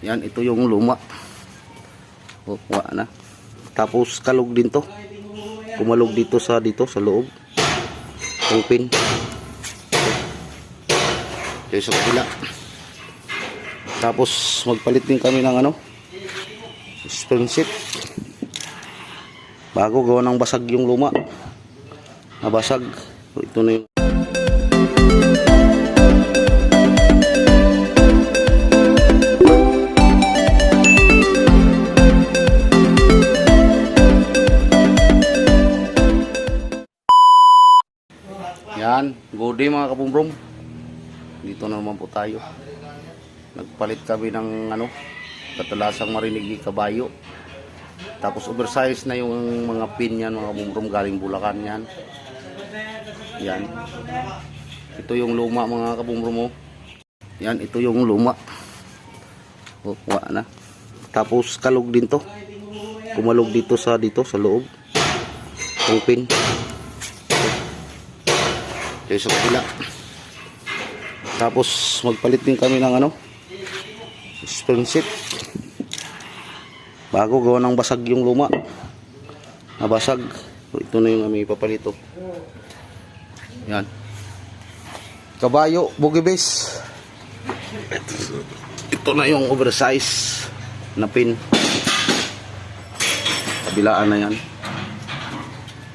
Yan, ito yung luma. O, wala na. Tapos kalog din to. Kumalog dito sa loob. Yung pin. Ito sa kabila. Tapos magpalit din kami ng spring set. Bago gawa ng basag yung luma. Nabasag. So, ito na yung yan, good day mga kabumbrom. Dito na naman po tayo. Nagpalit kami ng katalasang marinig kabayo. Tapos oversize na yung mga pin yan mga kabumbrom, galing Bulacan yan. Yan. Ito yung luma mga kabumbrom. Yan, ito yung luma. O, wala na. Tapos kalog din to. Kumalog dito sa loob. Yung pin. Ito sa kabila. Tapos magpalit din kami ng spring set. Bago gawa ng basag yung luma. Nabasag. So, ito na yung aming papalito. Yan. Kabayo, boogie base. Ito na yung oversize na pin. Kabilaan na yan.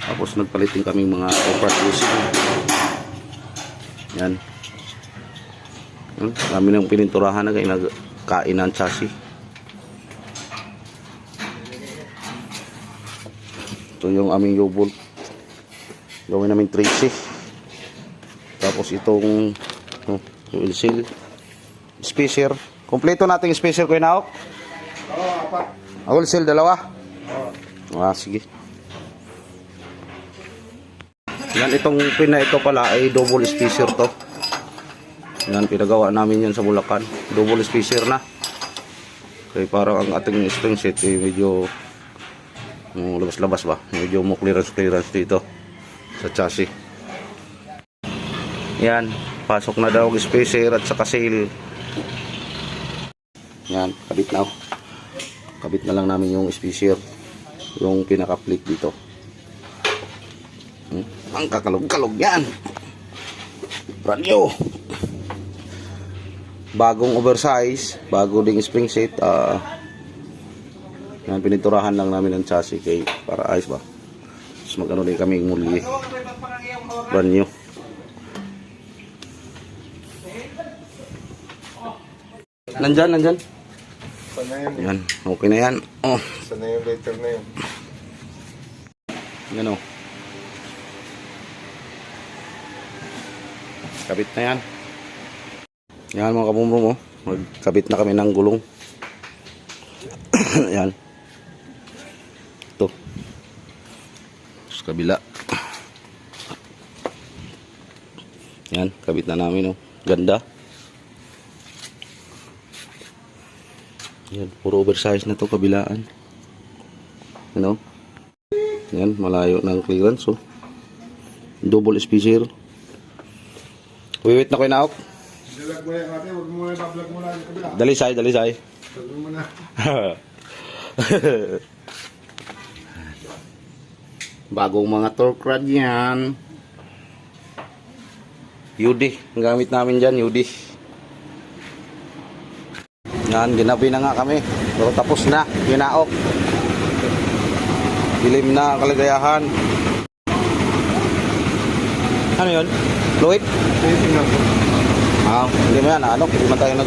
Tapos nagpalit din kami mga overclosing. Yan. Kami ng pininturahan na kayo nagkain ng chassis. Ito yung aming U-bolt. Gawin namin 3C. Tapos itong oil seal. Spacer. Kompleto natin yung spacer ko inaok. Oo, apat. Oil seal, dalawa? Oo. Sige. Yan, itong pin na ito pala ay double spacer to. Yan, pinagawa namin yan sa Bulacan. Double spacer na. Kaya parang ang ating spring set ay medyo labas-labas ba. Medyo mo clearance dito sa chassis. Yan, pasok na daw spacer at saka seal. Yan, kabit na. Kabit na lang namin yung spacer. Yung pinaka-plate dito. Ang kakalog-kalog yan. Brand new. Bagong oversize, bago ding spring set. Yan, pininturahan lang namin ng chassis kay para ayos ba. Tapos magano din kami muli. Brand new. Nandyan. Sana yan. Yan, okay na yan. Oh. Sana yung letter na yun. Yan o. Kabit na yan. Yan mga kabumbrom, magkabit na kami ng gulong. Yan. Ito. Sa kabila. Yan, kabit na namin Ganda. Yan, puro oversize na to kabilaan. Yan, malayo ng clearance double spacer. Wiwit na ko inaok. Dalag mo yan ate, huwag mo muna i-vlog muna yung kabila. Dalisay. Vlog mo muna. Bagong mga torque rod yan. UD. Ang gamit namin dyan, UD. Yan, ginabi na nga kami. Pero tapos na, ginaok. Dilim na ang kaligayahan. Ano yun? Fluid? Waiting lang po. Hindi mo yan, hindi mo tayo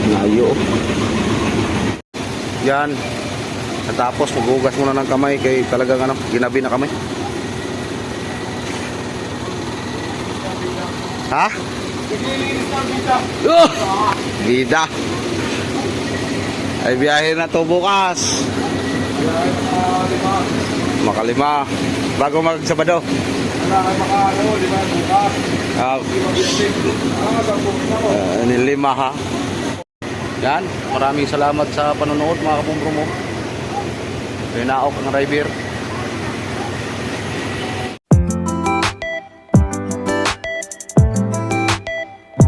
Nayo. Yan. Tapos maghugas muna ng kamay kay talagang ginabi na kami. Ha? Bida. Ay biyahe na to bukas. Makalima. Bago mag-Sabado. Wala kayo maka, bukas. Nilima ha. Yan. Maraming salamat sa panonood mga kabumbrom mo. Pinaok ang driver.